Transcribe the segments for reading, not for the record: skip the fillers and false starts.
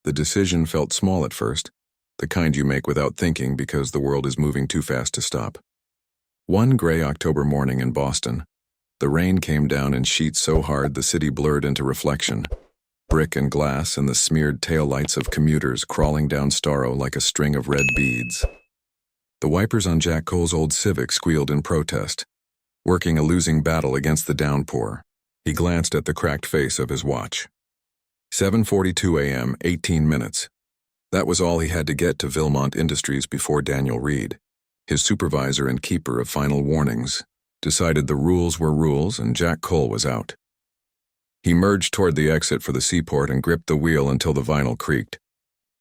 The decision felt small at first, the kind you make without thinking because the world is moving too fast to stop. One gray October morning in Boston, the rain came down in sheets so hard the city blurred into reflection. Brick and glass and the smeared taillights of commuters crawling down Storrow like a string of red beads. The wipers on Jack Cole's old Civic squealed in protest, working a losing battle against the downpour. He glanced at the cracked face of his watch. 7:42 a.m., 18 minutes. That was all he had to get to Vilmont Industries before Daniel Reed, his supervisor and keeper of final warnings, decided the rules were rules and Jack Cole was out. He merged toward the exit for the seaport and gripped the wheel until the vinyl creaked,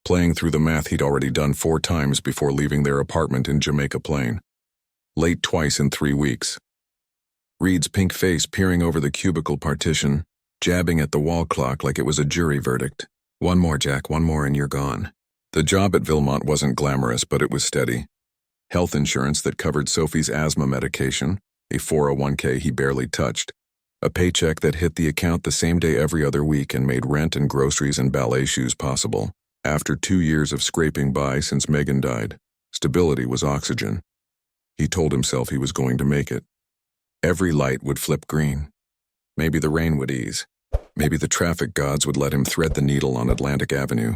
playing through the math he'd already done 4 times before leaving their apartment in Jamaica Plain. Late twice in 3 weeks. Reed's pink face peering over the cubicle partition, jabbing at the wall clock like it was a jury verdict. "One more, Jack, one more and you're gone." The job at Vilmont wasn't glamorous, but it was steady. Health insurance that covered Sophie's asthma medication, a 401k he barely touched, a paycheck that hit the account the same day every other week and made rent and groceries and ballet shoes possible. After 2 years of scraping by since Megan died, stability was oxygen. He told himself he was going to make it. Every light would flip green. Maybe the rain would ease. Maybe the traffic gods would let him thread the needle on Atlantic Avenue.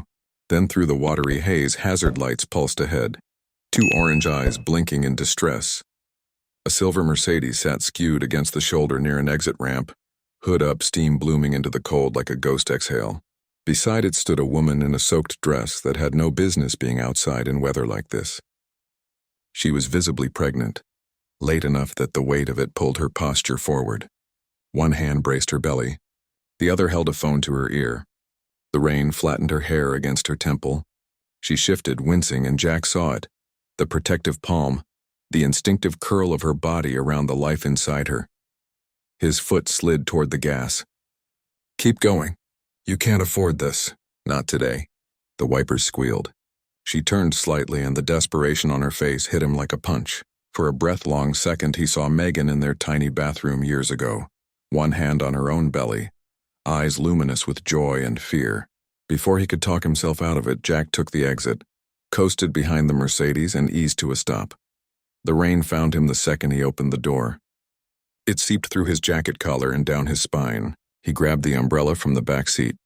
Then through the watery haze, hazard lights pulsed ahead, 2 orange eyes blinking in distress. A silver Mercedes sat skewed against the shoulder near an exit ramp, hood up, steam blooming into the cold like a ghost exhale. Beside it stood a woman in a soaked dress that had no business being outside in weather like this. She was visibly pregnant, late enough that the weight of it pulled her posture forward. One hand braced her belly, the other held a phone to her ear. The rain flattened her hair against her temple. She shifted, wincing, and Jack saw it, the protective palm, the instinctive curl of her body around the life inside her. His foot slid toward the gas. "Keep going. You can't afford this." "Not today." The wipers squealed. She turned slightly and the desperation on her face hit him like a punch. For a breath-long second he saw Megan in their tiny bathroom years ago, one hand on her own belly, eyes luminous with joy and fear. Before he could talk himself out of it, Jack took the exit, coasted behind the Mercedes and eased to a stop. The rain found him the second he opened the door. It seeped through his jacket collar and down his spine. He grabbed the umbrella from the back seat,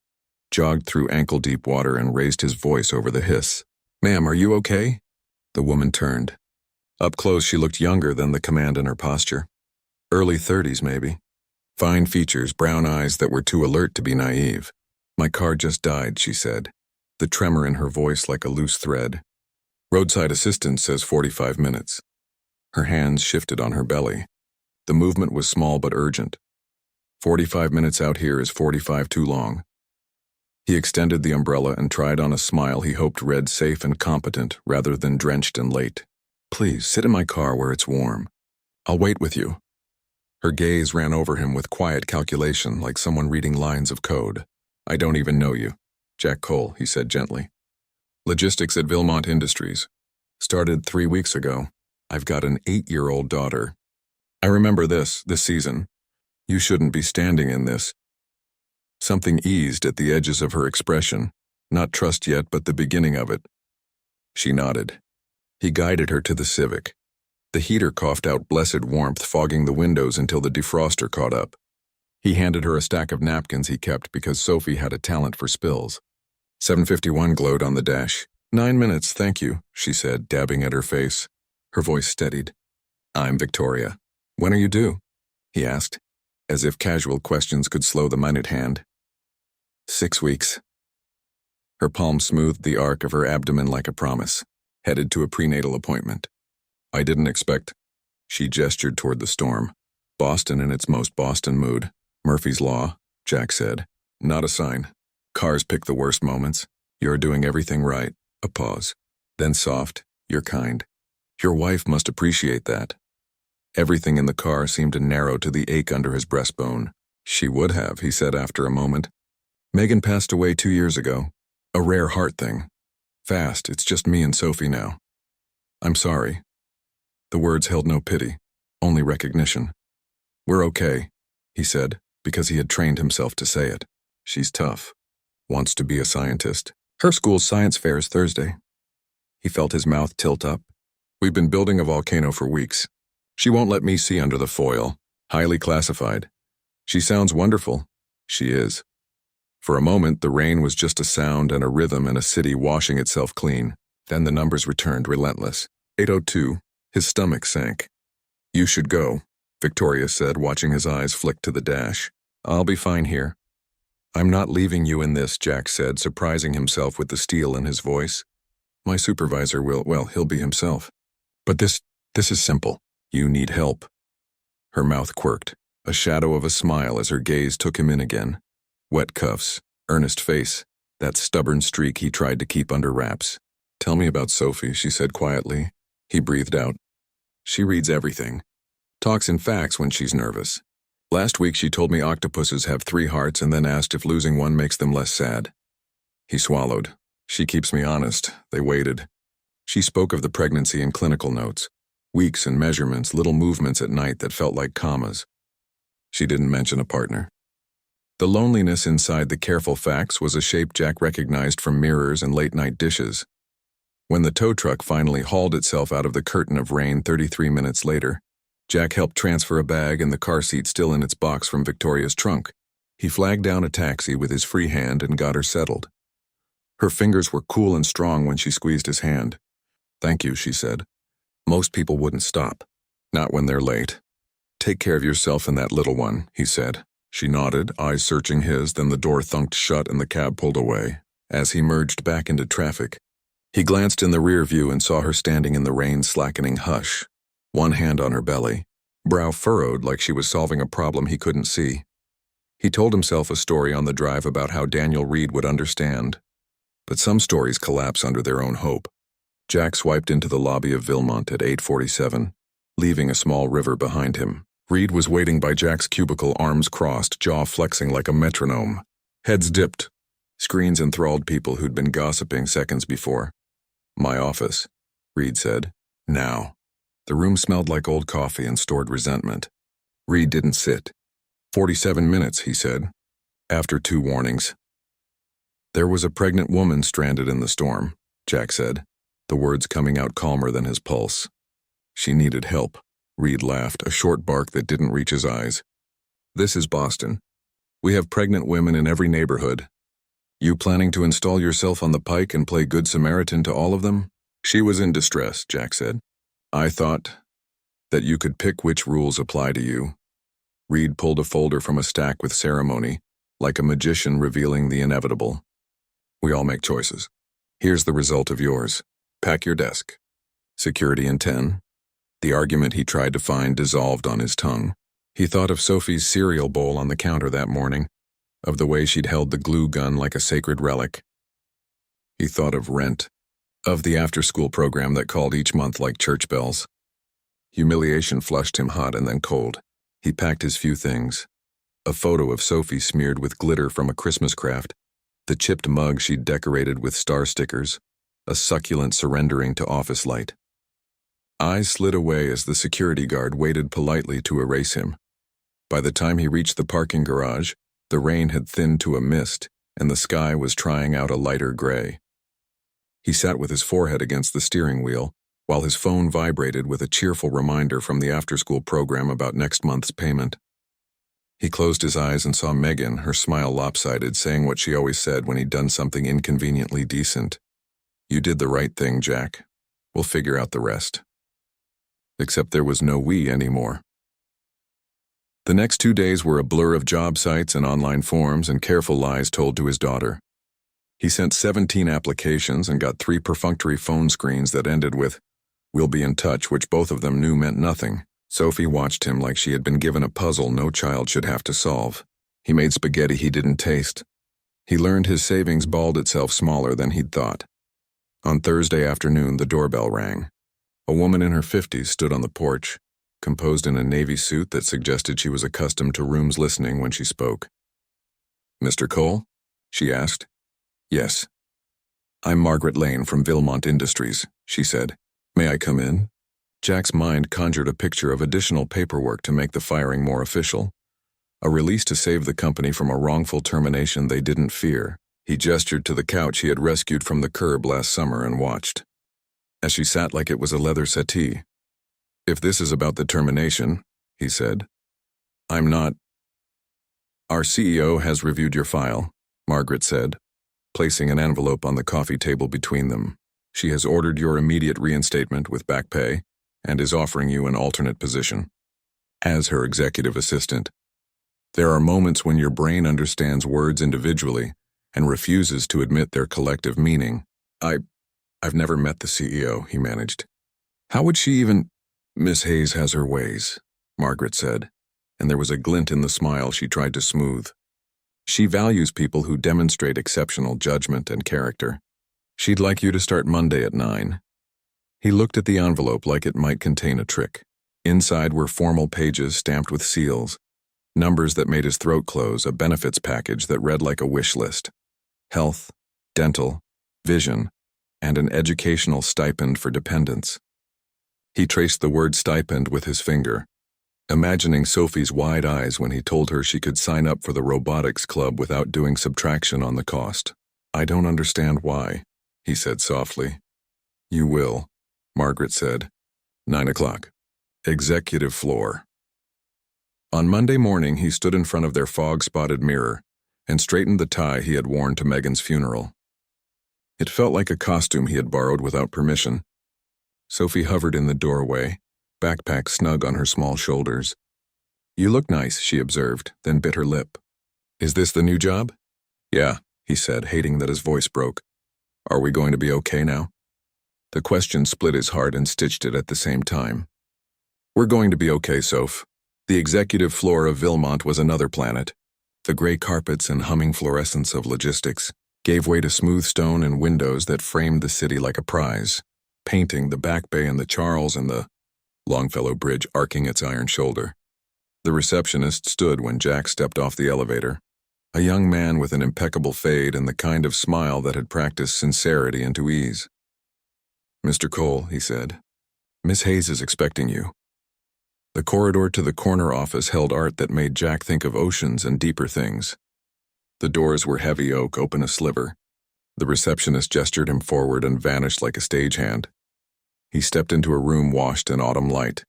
jogged through ankle-deep water and raised his voice over the hiss. "Ma'am, are you okay?" The woman turned. Up close she looked younger than the command in her posture. Early 30s maybe. Fine features, brown eyes that were too alert to be naive. "My car just died," she said, the tremor in her voice like a loose thread. "Roadside assistance says 45 minutes. Her hands shifted on her belly. The movement was small but urgent. 45 minutes out here is 45 too long. He extended the umbrella and tried on a smile he hoped read safe and competent rather than drenched and late. "Please, sit in my car where it's warm. I'll wait with you." Her gaze ran over him with quiet calculation like someone reading lines of code. "I don't even know you." "Jack Cole," he said gently. "Logistics at Vilmont Industries. Started 3 weeks ago. I've got an 8-year-old daughter. I remember this season. You shouldn't be standing in this." Something eased at the edges of her expression, not trust yet, but the beginning of it. She nodded. He guided her to the Civic. The heater coughed out blessed warmth, fogging the windows until the defroster caught up. He handed her a stack of napkins he kept because Sophie had a talent for spills. 7:51 glowed on the dash. 9 minutes, thank you," she said, dabbing at her face. Her voice steadied. "I'm Victoria. When are you due?" he asked, as if casual questions could slow the minute hand. 6 weeks. Her palm smoothed the arc of her abdomen like a promise. Headed to a prenatal appointment. "I didn't expect." She gestured toward the storm. "Boston in its most Boston mood. Murphy's Law," Jack said. "Not a sign. Cars pick the worst moments. You're doing everything right." A pause. Then soft, "You're kind. Your wife must appreciate that." Everything in the car seemed to narrow to the ache under his breastbone. "She would have," he said after a moment. "Megan passed away 2 years ago. A rare heart thing. Fast, it's just me and Sophie now. I'm sorry." The words held no pity, only recognition. "We're okay," he said, because he had trained himself to say it. "She's tough. Wants to be a scientist. Her school's science fair is Thursday. He felt his mouth tilt up. We've been building a volcano for weeks. She won't let me see under the foil. Highly classified. She sounds wonderful. She is. For a moment, the rain was just a sound and a rhythm and a city washing itself clean. Then the numbers returned relentless. 8:02. His stomach sank. You should go, Victoria said, watching his eyes flick to the dash. I'll be fine here. I'm not leaving you in this, Jack said, surprising himself with the steel in his voice. My supervisor will, he'll be himself. But this is simple. You need help. Her mouth quirked, a shadow of a smile as her gaze took him in again. Wet cuffs, earnest face, that stubborn streak he tried to keep under wraps. Tell me about Sophie, she said quietly. He breathed out. She reads everything. Talks in facts when she's nervous. Last week she told me octopuses have 3 hearts and then asked if losing one makes them less sad. He swallowed. She keeps me honest. They waited. She spoke of the pregnancy in clinical notes. Weeks and measurements, little movements at night that felt like commas. She didn't mention a partner. The loneliness inside the careful facts was a shape Jack recognized from mirrors and late-night dishes. When the tow truck finally hauled itself out of the curtain of rain 33 minutes later, Jack helped transfer a bag and the car seat still in its box from Victoria's trunk. He flagged down a taxi with his free hand and got her settled. Her fingers were cool and strong when she squeezed his hand. Thank you, she said. Most people wouldn't stop. Not when they're late. Take care of yourself and that little one, he said. She nodded, eyes searching his, then the door thunked shut and the cab pulled away. As he merged back into traffic, he glanced in the rear view and saw her standing in the rain-slackening hush, one hand on her belly, brow furrowed like she was solving a problem he couldn't see. He told himself a story on the drive about how Daniel Reed would understand. But some stories collapse under their own hope. Jack swiped into the lobby of Vilmont at 8:47, leaving a small river behind him. Reed was waiting by Jack's cubicle, arms crossed, jaw flexing like a metronome. Heads dipped. Screens enthralled people who'd been gossiping seconds before. My office, Reed said. Now. The room smelled like old coffee and stored resentment. Reed didn't sit. 47 minutes, he said, after 2 warnings. There was a pregnant woman stranded in the storm, Jack said, the words coming out calmer than his pulse. She needed help. Reed laughed, a short bark that didn't reach his eyes. This is Boston. We have pregnant women in every neighborhood. You planning to install yourself on the pike and play Good Samaritan to all of them? She was in distress, Jack said. I thought that you could pick which rules apply to you. Reed pulled a folder from a stack with ceremony, like a magician revealing the inevitable. We all make choices. Here's the result of yours. Pack your desk. Security in 10. The argument he tried to find dissolved on his tongue. He thought of Sophie's cereal bowl on the counter that morning, of the way she'd held the glue gun like a sacred relic. He thought of rent, of the after-school program that called each month like church bells. Humiliation flushed him hot and then cold. He packed his few things. A photo of Sophie smeared with glitter from a Christmas craft, the chipped mug she'd decorated with star stickers, a succulent surrendering to office light. Eyes slid away as the security guard waited politely to erase him. By the time he reached the parking garage, the rain had thinned to a mist, and the sky was trying out a lighter gray. He sat with his forehead against the steering wheel, while his phone vibrated with a cheerful reminder from the after-school program about next month's payment. He closed his eyes and saw Megan, her smile lopsided, saying what she always said when he'd done something inconveniently decent. You did the right thing, Jack. We'll figure out the rest. Except there was no we anymore. The next 2 days were a blur of job sites and online forums and careful lies told to his daughter. He sent 17 applications and got 3 perfunctory phone screens that ended with, "We'll be in touch," which both of them knew meant nothing. Sophie watched him like she had been given a puzzle no child should have to solve. He made spaghetti he didn't taste. He learned his savings balled itself smaller than he'd thought. On Thursday afternoon, the doorbell rang. A woman in her 50s stood on the porch, composed in a navy suit that suggested she was accustomed to rooms listening when she spoke. "Mr. Cole?" she asked. "Yes." "I'm Margaret Lane from Vilmont Industries," she said. "May I come in?" Jack's mind conjured a picture of additional paperwork to make the firing more official. A release to save the company from a wrongful termination they didn't fear, He gestured to the couch he had rescued from the curb last summer and watched, as she sat like it was a leather settee. "If this is about the termination," he said, "I'm not." "Our CEO has reviewed your file," Margaret said, placing an envelope on the coffee table between them. "She has ordered your immediate reinstatement with back pay and is offering you an alternate position as her executive assistant. There are moments when your brain understands words individually and refuses to admit their collective meaning. I've never met the CEO," he managed. "How would she even—" "Miss Hayes has her ways," Margaret said, and there was a glint in the smile she tried to smooth. "She values people who demonstrate exceptional judgment and character. She'd like you to start Monday at 9. He looked at the envelope like it might contain a trick. Inside were formal pages stamped with seals, numbers that made his throat close, a benefits package that read like a wish list. Health, dental, vision, and an educational stipend for dependents. He traced the word stipend with his finger, imagining Sophie's wide eyes when he told her she could sign up for the robotics club without doing subtraction on the cost. "I don't understand why," he said softly. "You will," Margaret said. 9 o'clock. Executive floor. On Monday morning, he stood in front of their fog-spotted mirror and straightened the tie he had worn to Megan's funeral. It felt like a costume he had borrowed without permission. Sophie hovered in the doorway, backpack snug on her small shoulders. "You look nice," she observed, then bit her lip. "Is this the new job?" "Yeah," he said, hating that his voice broke. "Are we going to be okay now?" The question split his heart and stitched it at the same time. "We're going to be okay, Soph." The executive floor of Vilmont was another planet. The gray carpets and humming fluorescence of logistics gave way to smooth stone and windows that framed the city like a prize, painting the Back Bay and the Charles and the Longfellow Bridge arcing its iron shoulder. The receptionist stood when Jack stepped off the elevator, a young man with an impeccable fade and the kind of smile that had practiced sincerity into ease. "Mr. Cole," he said, "Miss Hayes is expecting you." The corridor to the corner office held art that made Jack think of oceans and deeper things. The doors were heavy oak, open a sliver. The receptionist gestured him forward and vanished like a stagehand. He stepped into a room washed in autumn light.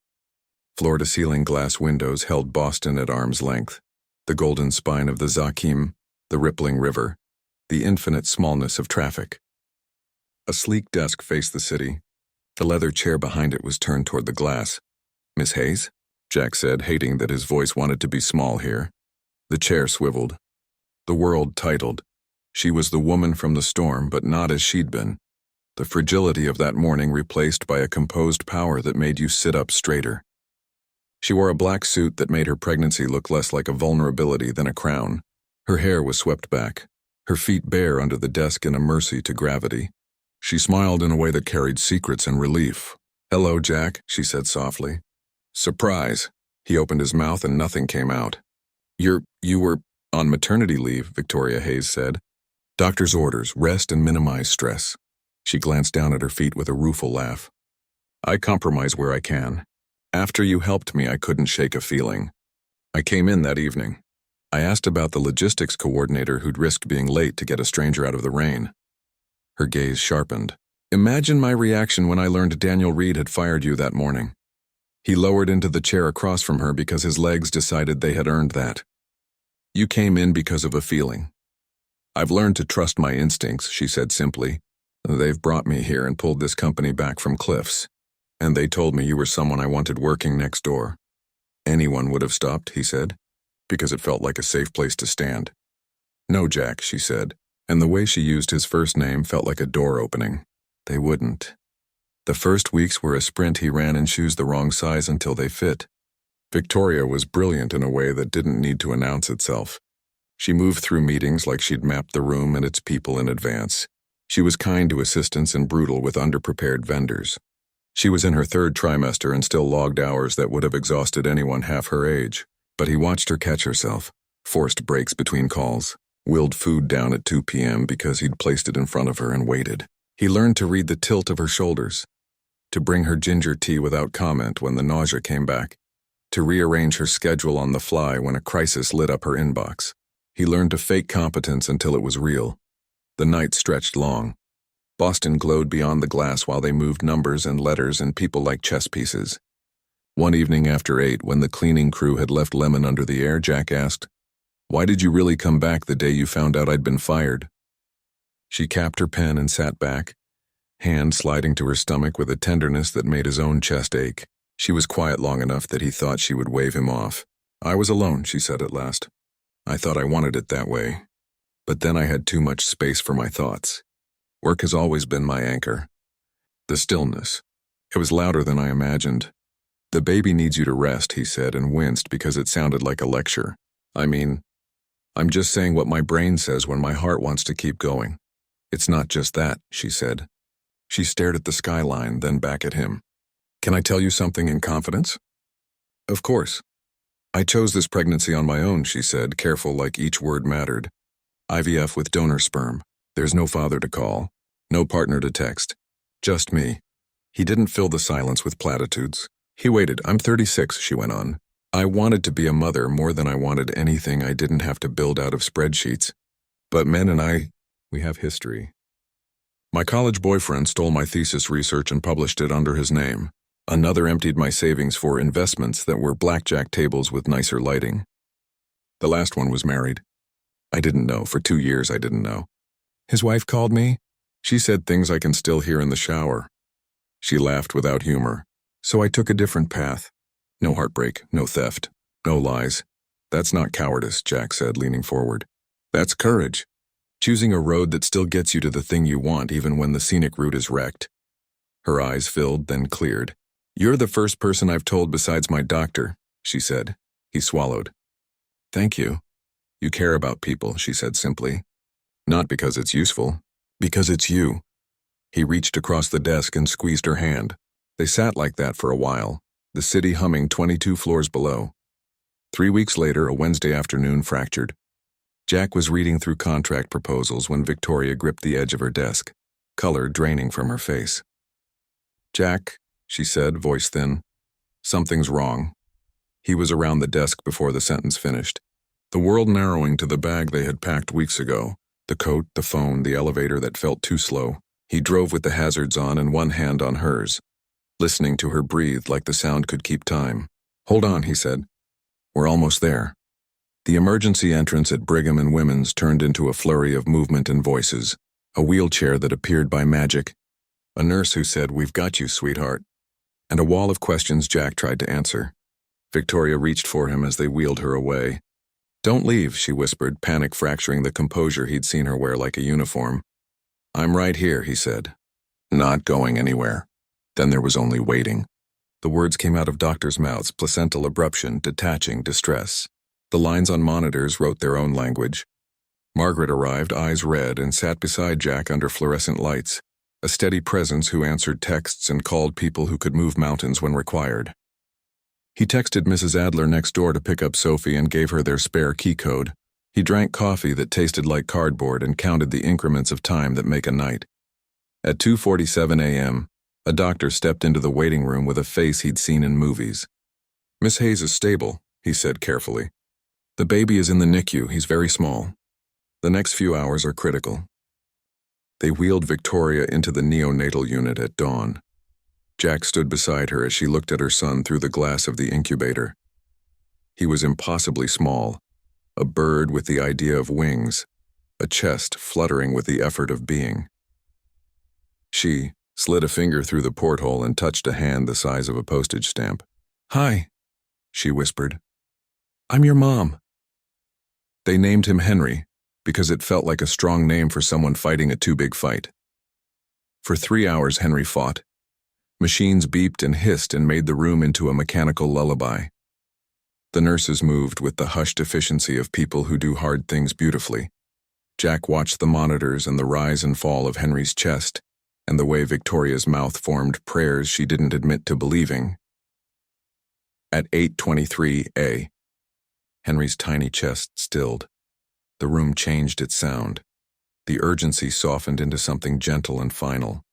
Floor-to-ceiling glass windows held Boston at arm's length, the golden spine of the Zakim, the rippling river, the infinite smallness of traffic. A sleek desk faced the city. The leather chair behind it was turned toward the glass. "Miss Hayes?" Jack said, hating that his voice wanted to be small here. The chair swiveled. The world titled. She was the woman from the storm, but not as she'd been. The fragility of that morning replaced by a composed power that made you sit up straighter. She wore a black suit that made her pregnancy look less like a vulnerability than a crown. Her hair was swept back, her feet bare under the desk in a mercy to gravity. She smiled in a way that carried secrets and relief. "Hello, Jack," she said softly. "Surprise." He opened his mouth and nothing came out. You were on maternity leave," Victoria Hayes said. "Doctor's orders, rest and minimize stress." She glanced down at her feet with a rueful laugh. "I compromise where I can. After you helped me, I couldn't shake a feeling. I came in that evening. I asked about the logistics coordinator who'd risked being late to get a stranger out of the rain." Her gaze sharpened. "Imagine my reaction when I learned Daniel Reed had fired you that morning." He lowered into the chair across from her because his legs decided they had earned that. "You came in because of a feeling. I've learned to trust my instincts," she said simply. "They've brought me here and pulled this company back from cliffs. And they told me you were someone I wanted working next door." "Anyone would have stopped," he said, because it felt like a safe place to stand. "No, Jack," she said, and the way she used his first name felt like a door opening. "They wouldn't." The first weeks were a sprint he ran in shoes the wrong size until they fit. Victoria was brilliant in a way that didn't need to announce itself. She moved through meetings like she'd mapped the room and its people in advance. She was kind to assistants and brutal with underprepared vendors. She was in her third trimester and still logged hours that would have exhausted anyone half her age. But he watched her catch herself, forced breaks between calls, willed food down at 2 p.m. because he'd placed it in front of her and waited. He learned to read the tilt of her shoulders, to bring her ginger tea without comment when the nausea came back, to rearrange her schedule on the fly when a crisis lit up her inbox. He learned to fake competence until it was real, The night stretched long. Boston glowed beyond the glass while they moved numbers and letters and people like chess pieces. One evening after 8, when the cleaning crew had left Lemon under the air, Jack asked, "Why did you really come back the day you found out I'd been fired?" She capped her pen and sat back, hand sliding to her stomach with a tenderness that made his own chest ache. She was quiet long enough that he thought she would wave him off. "I was alone," she said at last. "I thought I wanted it that way. But then I had too much space for my thoughts. Work has always been my anchor." The stillness. It was louder than I imagined. "The baby needs you to rest," he said, and winced because it sounded like a lecture. I'm just saying what my brain says when my heart wants to keep going." "It's not just that," she said. She stared at the skyline, then back at him. "Can I tell you something in confidence?" "Of course." "I chose this pregnancy on my own," she said, careful like each word mattered. "IVF with donor sperm. There's no father to call, no partner to text. Just me." He didn't fill the silence with platitudes. He waited. "I'm 36, she went on. "I wanted to be a mother more than I wanted anything I didn't have to build out of spreadsheets. But men and we have history. My college boyfriend stole my thesis research and published it under his name. Another emptied my savings for investments that were blackjack tables with nicer lighting. The last one was married. I didn't know. For 2 years I didn't know. His wife called me. She said things I can still hear in the shower. She laughed without humor. So I took a different path. No heartbreak, no theft, no lies. That's not cowardice," Jack said, leaning forward. "That's courage. Choosing a road that still gets you to the thing you want even when the scenic route is wrecked." Her eyes filled, then cleared. "You're the first person I've told besides my doctor," she said. He swallowed. "Thank you. You care about people," she said simply. "Not because it's useful, because it's you." He reached across the desk and squeezed her hand. They sat like that for a while, the city humming 22 floors below. 3 weeks later, a Wednesday afternoon fractured. Jack was reading through contract proposals when Victoria gripped the edge of her desk, color draining from her face. "Jack," she said, voice thin, "something's wrong." He was around the desk before the sentence finished, the world narrowing to the bag they had packed weeks ago, the coat, the phone, the elevator that felt too slow. He drove with the hazards on and one hand on hers, listening to her breathe like the sound could keep time. "Hold on," he said. "We're almost there." The emergency entrance at Brigham and Women's turned into a flurry of movement and voices, a wheelchair that appeared by magic, a nurse who said, "We've got you, sweetheart," and a wall of questions Jack tried to answer. Victoria reached for him as they wheeled her away. "Don't leave," she whispered, panic fracturing the composure he'd seen her wear like a uniform. "I'm right here," he said. "Not going anywhere." Then there was only waiting. The words came out of doctors' mouths, placental abruption, detaching, distress. The lines on monitors wrote their own language. Margaret arrived, eyes red, and sat beside Jack under fluorescent lights, a steady presence who answered texts and called people who could move mountains when required. He texted Mrs. Adler next door to pick up Sophie and gave her their spare key code. He drank coffee that tasted like cardboard and counted the increments of time that make a night. At 2:47 a.m., a doctor stepped into the waiting room with a face he'd seen in movies. "Miss Hayes is stable," he said carefully. "The baby is in the NICU. He's very small. The next few hours are critical." They wheeled Victoria into the neonatal unit at dawn. Jack stood beside her as she looked at her son through the glass of the incubator. He was impossibly small, a bird with the idea of wings, a chest fluttering with the effort of being. She slid a finger through the porthole and touched a hand the size of a postage stamp. "Hi," she whispered. "I'm your mom." They named him Henry because it felt like a strong name for someone fighting a too big fight. For 3 hours Henry fought. Machines beeped and hissed and made the room into a mechanical lullaby. The nurses moved with the hushed efficiency of people who do hard things beautifully. Jack watched the monitors and the rise and fall of Henry's chest, and the way Victoria's mouth formed prayers she didn't admit to believing. At 8:23 a. Henry's tiny chest stilled. The room changed its sound. The urgency softened into something gentle and final.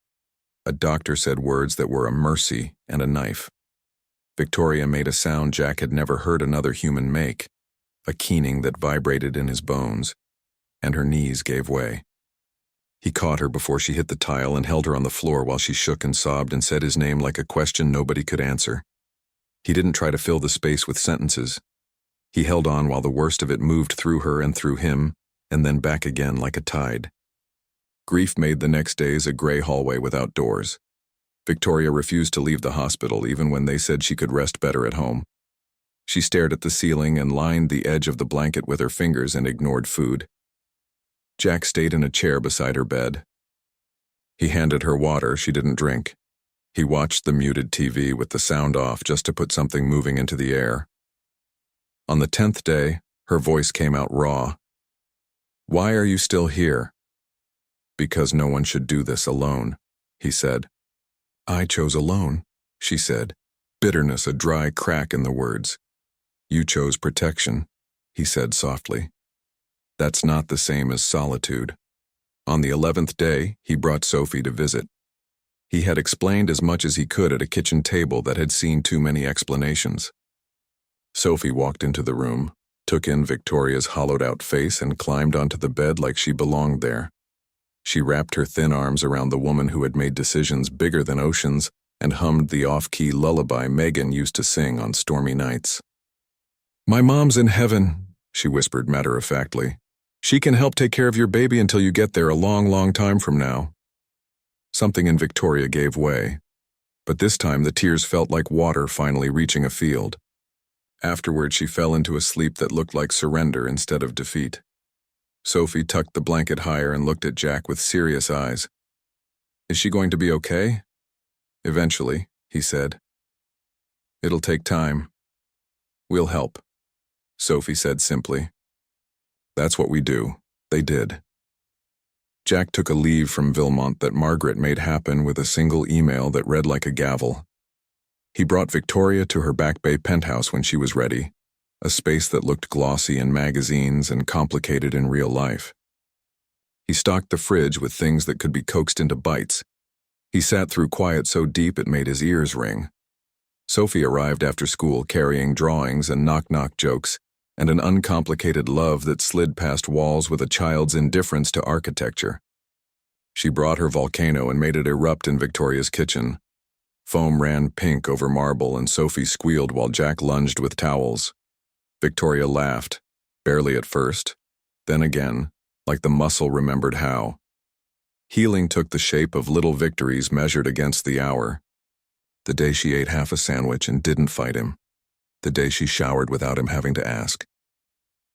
A doctor said words that were a mercy and a knife. Victoria made a sound Jack had never heard another human make, a keening that vibrated in his bones, and her knees gave way. He caught her before she hit the tile and held her on the floor while she shook and sobbed and said his name like a question nobody could answer. He didn't try to fill the space with sentences. He held on while the worst of it moved through her and through him, and then back again like a tide. Grief made the next days a gray hallway without doors. Victoria refused to leave the hospital even when they said she could rest better at home. She stared at the ceiling and lined the edge of the blanket with her fingers and ignored food. Jack stayed in a chair beside her bed. He handed her water she didn't drink. He watched the muted TV with the sound off just to put something moving into the air. On the 10th day, her voice came out raw. "Why are you still here?" "Because no one should do this alone," he said. "I chose alone," she said, bitterness a dry crack in the words. "You chose protection," he said softly. "That's not the same as solitude." On the 11th day, he brought Sophie to visit. He had explained as much as he could at a kitchen table that had seen too many explanations. Sophie walked into the room, took in Victoria's hollowed-out face and climbed onto the bed like she belonged there. She wrapped her thin arms around the woman who had made decisions bigger than oceans and hummed the off-key lullaby Megan used to sing on stormy nights. "My mom's in heaven," she whispered matter-of-factly. "She can help take care of your baby until you get there a long, long time from now." Something in Victoria gave way, but this time the tears felt like water finally reaching a field. Afterward, she fell into a sleep that looked like surrender instead of defeat. Sophie tucked the blanket higher and looked at Jack with serious eyes. "Is she going to be okay?" "Eventually," he said. "It'll take time. We'll help," Sophie said simply. "That's what we do." They did. Jack took a leave from Vilmont that Margaret made happen with a single email that read like a gavel. He brought Victoria to her Back Bay penthouse when she was ready, a space that looked glossy in magazines and complicated in real life. He stocked the fridge with things that could be coaxed into bites. He sat through quiet so deep it made his ears ring. Sophie arrived after school carrying drawings and knock-knock jokes, and an uncomplicated love that slid past walls with a child's indifference to architecture. She brought her volcano and made it erupt in Victoria's kitchen. Foam ran pink over marble and Sophie squealed while Jack lunged with towels. Victoria laughed, barely at first, then again, like the muscle remembered how. Healing took the shape of little victories measured against the hour. The day she ate half a sandwich and didn't fight him. The day she showered without him having to ask.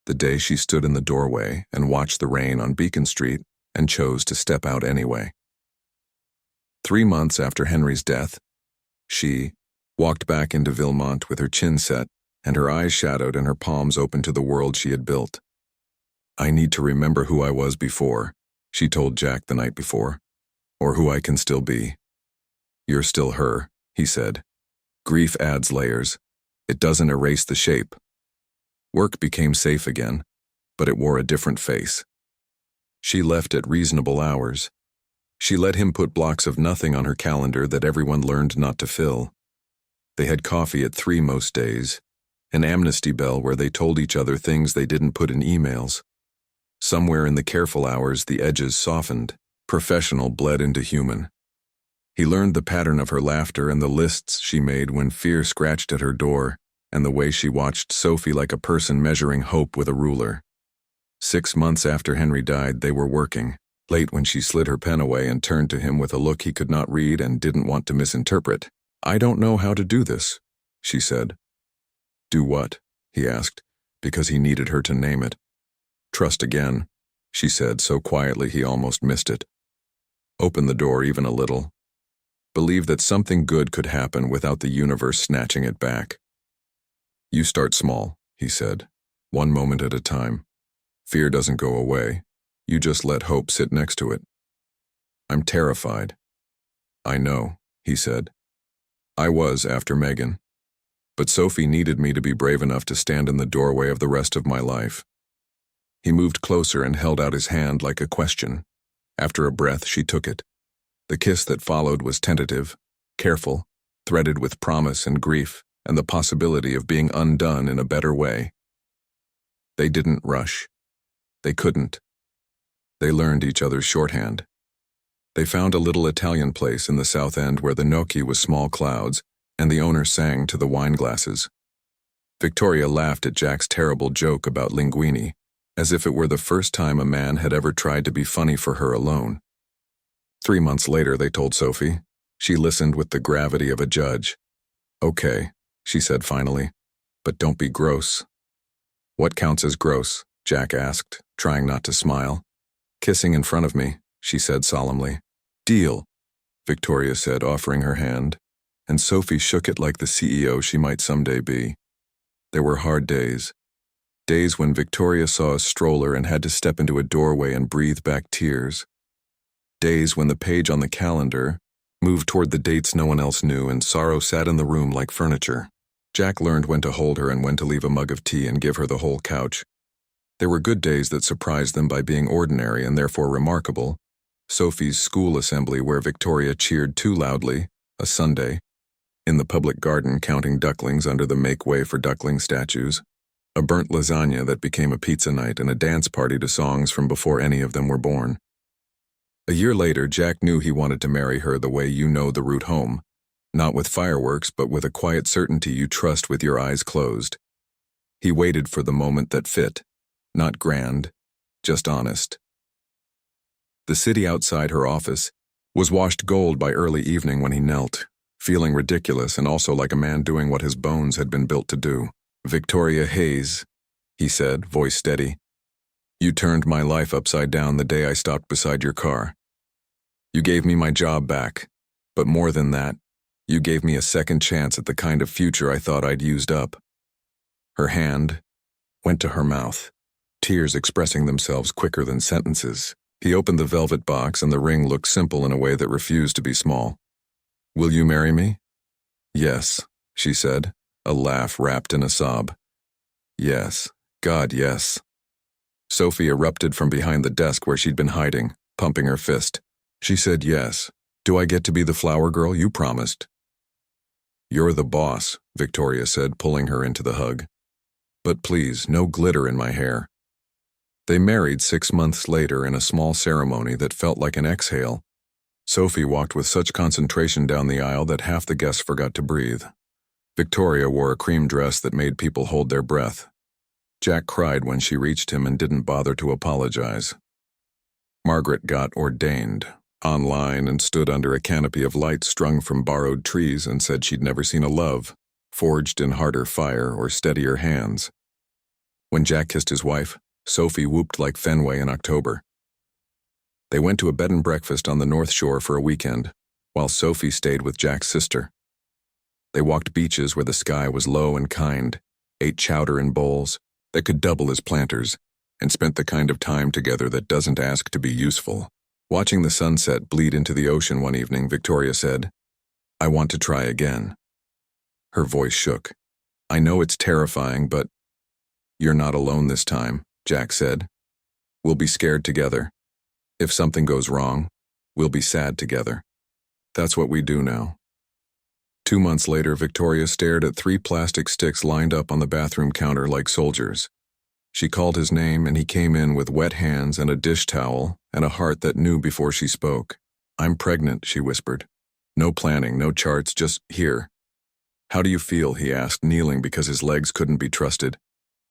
The day she stood in the doorway and watched the rain on Beacon Street and chose to step out anyway. 3 months after Henry's death, she walked back into Vilmont with her chin set and her eyes shadowed and her palms open to the world she had built. "I need to remember who I was before," she told Jack the night before, "or who I can still be." "You're still her," he said. "Grief adds layers. It doesn't erase the shape." Work became safe again, but it wore a different face. She left at reasonable hours. She let him put blocks of nothing on her calendar that everyone learned not to fill. They had coffee at 3 most days, an amnesty bell where they told each other things they didn't put in emails. Somewhere in the careful hours, the edges softened, professional bled into human. He learned the pattern of her laughter and the lists she made when fear scratched at her door, and the way she watched Sophie like a person measuring hope with a ruler. 6 months after Henry died, they were working. Late when she slid her pen away and turned to him with a look he could not read and didn't want to misinterpret. "I don't know how to do this," she said. "Do what?" he asked, because he needed her to name it. "Trust again," she said so quietly he almost missed it. "Open the door even a little. Believe that something good could happen without the universe snatching it back. You start small," he said, "one moment at a time. Fear doesn't go away. You just let hope sit next to it." "I'm terrified." "I know," he said. "I was after Megan. But Sophie needed me to be brave enough to stand in the doorway of the rest of my life." He moved closer and held out his hand like a question. After a breath, she took it. The kiss that followed was tentative, careful, threaded with promise and grief and the possibility of being undone in a better way. They didn't rush. They couldn't. They learned each other's shorthand. They found a little Italian place in the South End where the gnocchi was small clouds, and the owner sang to the wine glasses. Victoria laughed at Jack's terrible joke about linguini, as if it were the first time a man had ever tried to be funny for her alone. 3 months later, they told Sophie. She listened with the gravity of a judge. "Okay," she said finally, "but don't be gross." "What counts as gross?" Jack asked, trying not to smile. "Kissing in front of me," she said solemnly. "Deal," Victoria said, offering her hand, and Sophie shook it like the CEO she might someday be. There were hard days. Days when Victoria saw a stroller and had to step into a doorway and breathe back tears. Days when the page on the calendar moved toward the dates no one else knew and sorrow sat in the room like furniture. Jack learned when to hold her and when to leave a mug of tea and give her the whole couch. There were good days that surprised them by being ordinary and therefore remarkable. Sophie's school assembly where Victoria cheered too loudly, a Sunday, in the public garden counting ducklings under the make way for duckling statues, a burnt lasagna that became a pizza night and a dance party to songs from before any of them were born. A year later, Jack knew he wanted to marry her the way you know the route home, not with fireworks but with a quiet certainty you trust with your eyes closed. He waited for the moment that fit, not grand, just honest. The city outside her office was washed gold by early evening when he knelt, feeling ridiculous and also like a man doing what his bones had been built to do. "Victoria Hayes," he said, voice steady. "You turned my life upside down the day I stopped beside your car. You gave me my job back, but more than that, you gave me a second chance at the kind of future I thought I'd used up." Her hand went to her mouth, tears expressing themselves quicker than sentences. He opened the velvet box and the ring looked simple in a way that refused to be small. "Will you marry me?" "Yes," she said, a laugh wrapped in a sob. "Yes, God, yes." Sophie erupted from behind the desk where she'd been hiding, pumping her fist. She said, "Yes. Do I get to be the flower girl you promised?" "You're the boss," Victoria said, pulling her into the hug. "But please, no glitter in my hair." They married 6 months later in a small ceremony that felt like an exhale. Sophie walked with such concentration down the aisle that half the guests forgot to breathe. Victoria wore a cream dress that made people hold their breath. Jack cried when she reached him and didn't bother to apologize. Margaret got ordained online and stood under a canopy of light strung from borrowed trees and said she'd never seen a love forged in harder fire or steadier hands. When Jack kissed his wife, Sophie whooped like Fenway in October. They went to a bed and breakfast on the North Shore for a weekend, while Sophie stayed with Jack's sister. They walked beaches where the sky was low and kind, ate chowder in bowls that could double as planters, and spent the kind of time together that doesn't ask to be useful. Watching the sunset bleed into the ocean one evening, Victoria said, "I want to try again." Her voice shook. "I know it's terrifying, but—" "You're not alone this time," Jack said. "We'll be scared together. If something goes wrong, we'll be sad together. That's what we do now." 2 months later, Victoria stared at 3 plastic sticks lined up on the bathroom counter like soldiers. She called his name and he came in with wet hands and a dish towel and a heart that knew before she spoke. "I'm pregnant," she whispered. "No planning, no charts, just here." "How do you feel?" he asked, kneeling because his legs couldn't be trusted.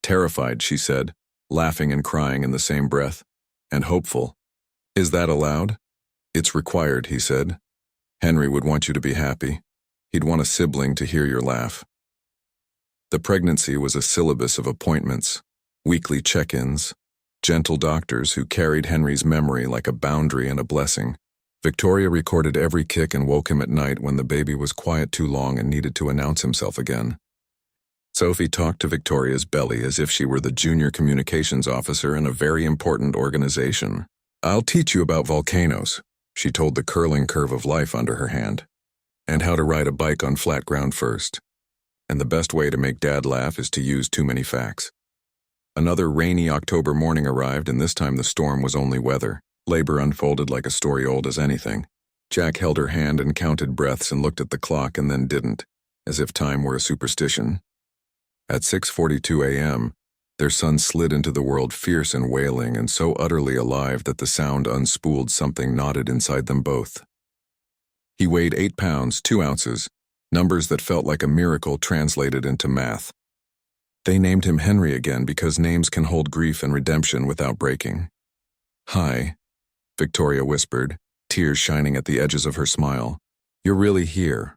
"Terrified," she said, laughing and crying in the same breath. "And hopeful." "Is that allowed?" "It's required," he said. "Henry would want you to be happy. He'd want a sibling to hear your laugh." The pregnancy was a syllabus of appointments, weekly check-ins, gentle doctors who carried Henry's memory like a boundary and a blessing. Victoria recorded every kick and woke him at night when the baby was quiet too long and needed to announce himself again. Sophie talked to Victoria's belly as if she were the junior communications officer in a very important organization. "I'll teach you about volcanoes," she told the curling curve of life under her hand, "and how to ride a bike on flat ground first. And the best way to make Dad laugh is to use too many facts." Another rainy October morning arrived, and this time the storm was only weather. Labor unfolded like a story old as anything. Jack held her hand and counted breaths and looked at the clock and then didn't, as if time were a superstition. At 6:42 a.m., Their son slid into the world fierce and wailing and so utterly alive that the sound unspooled something knotted inside them both. He weighed 8 pounds, 2 ounces, numbers that felt like a miracle translated into math. They named him Henry again because names can hold grief and redemption without breaking. "Hi," Victoria whispered, tears shining at the edges of her smile. "You're really here."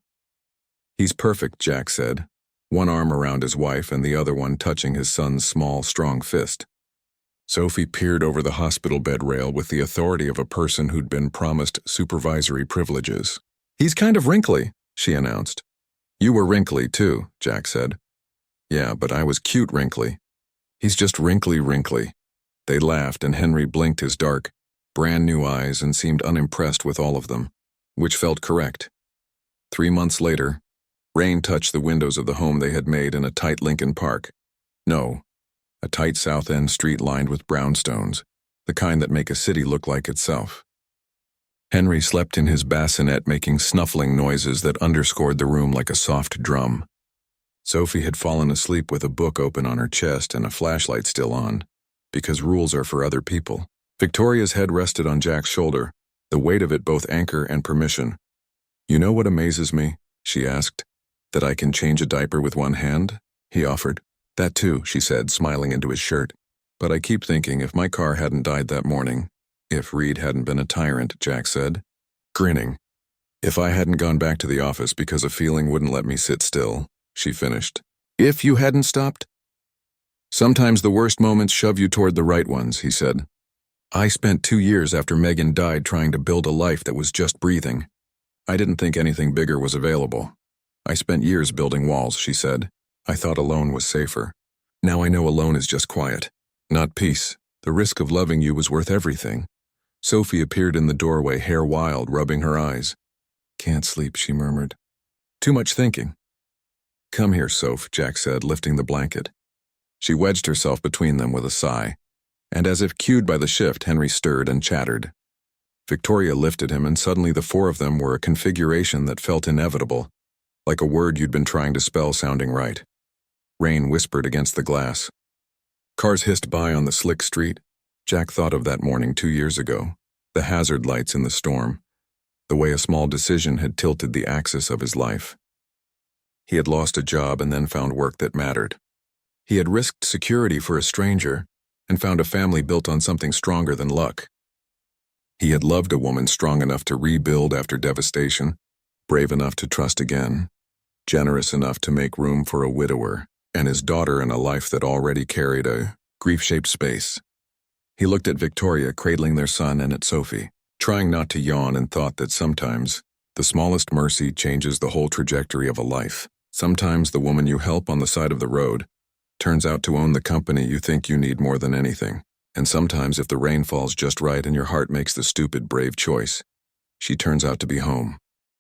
"He's perfect," Jack said, one arm around his wife and the other one touching his son's small, strong fist. Sophie peered over the hospital bed rail with the authority of a person who'd been promised supervisory privileges. "He's kind of wrinkly," she announced. "You were wrinkly, too," Jack said. "Yeah, but I was cute wrinkly. He's just wrinkly." They laughed and Henry blinked his dark, brand-new eyes and seemed unimpressed with all of them, which felt correct. 3 months later, rain touched the windows of the home they had made in a tight Lincoln Park. No, a tight South End street lined with brownstones, the kind that make a city look like itself. Henry slept in his bassinet making snuffling noises that underscored the room like a soft drum. Sophie had fallen asleep with a book open on her chest and a flashlight still on, because rules are for other people. Victoria's head rested on Jack's shoulder, the weight of it both anchor and permission. "You know what amazes me?" she asked. "That I can change a diaper with one hand?" he offered. "That too," she said, smiling into his shirt. "But I keep thinking if my car hadn't died that morning, if Reed hadn't been a tyrant," Jack said, grinning. "If I hadn't gone back to the office because a feeling wouldn't let me sit still," she finished. "If you hadn't stopped?" "Sometimes the worst moments shove you toward the right ones," he said. "I spent 2 years after Megan died trying to build a life that was just breathing. I didn't think anything bigger was available. I spent years building walls," she said. "I thought alone was safer. Now I know alone is just quiet, not peace. The risk of loving you was worth everything." Sophie appeared in the doorway, hair wild, rubbing her eyes. "Can't sleep," she murmured. "Too much thinking." "Come here, Soph," Jack said, lifting the blanket. She wedged herself between them with a sigh, and as if cued by the shift, Henry stirred and chattered. Victoria lifted him, and suddenly the four of them were a configuration that felt inevitable, like a word you'd been trying to spell sounding right. Rain whispered against the glass. Cars hissed by on the slick street. Jack thought of that morning 2 years ago, the hazard lights in the storm, the way a small decision had tilted the axis of his life. He had lost a job and then found work that mattered. He had risked security for a stranger and found a family built on something stronger than luck. He had loved a woman strong enough to rebuild after devastation, brave enough to trust again, generous enough to make room for a widower and his daughter in a life that already carried a grief-shaped space. He looked at Victoria cradling their son and at Sophie, trying not to yawn, and thought that sometimes the smallest mercy changes the whole trajectory of a life. Sometimes the woman you help on the side of the road turns out to own the company you think you need more than anything. And sometimes if the rain falls just right and your heart makes the stupid, brave choice, she turns out to be home.